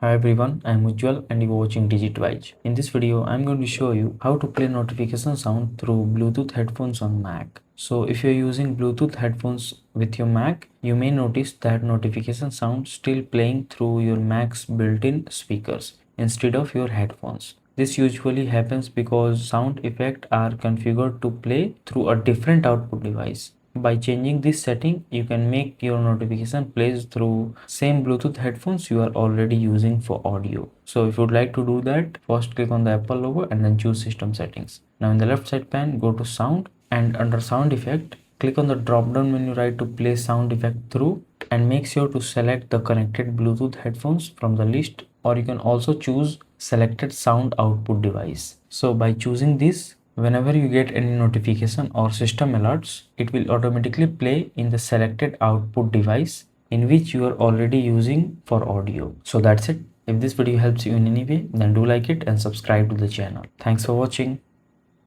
Hi everyone, I am Ujjwal and you are watching DigitWise. In this video, I am going to show you how to play notification sound through Bluetooth headphones on Mac. So if you are using Bluetooth headphones with your Mac, you may notice that notification sound still playing through your Mac's built-in speakers instead of your headphones. This usually happens because sound effects are configured to play through a different output device. By changing this setting, you can make your notification plays through same Bluetooth headphones you are already using for audio. So if you would like to do that, first click on the Apple logo and then choose system settings. Now in the left side pane, go to sound and under sound effect, click on the drop down menu right to play sound effect through and make sure to select the connected Bluetooth headphones from the list, or you can also choose selected sound output device. So by choosing this, whenever you get any notification or system alerts, it will automatically play in the selected output device in which you are already using for audio. So that's it. If this video helps you in any way, then do like it and subscribe to the channel. Thanks for watching.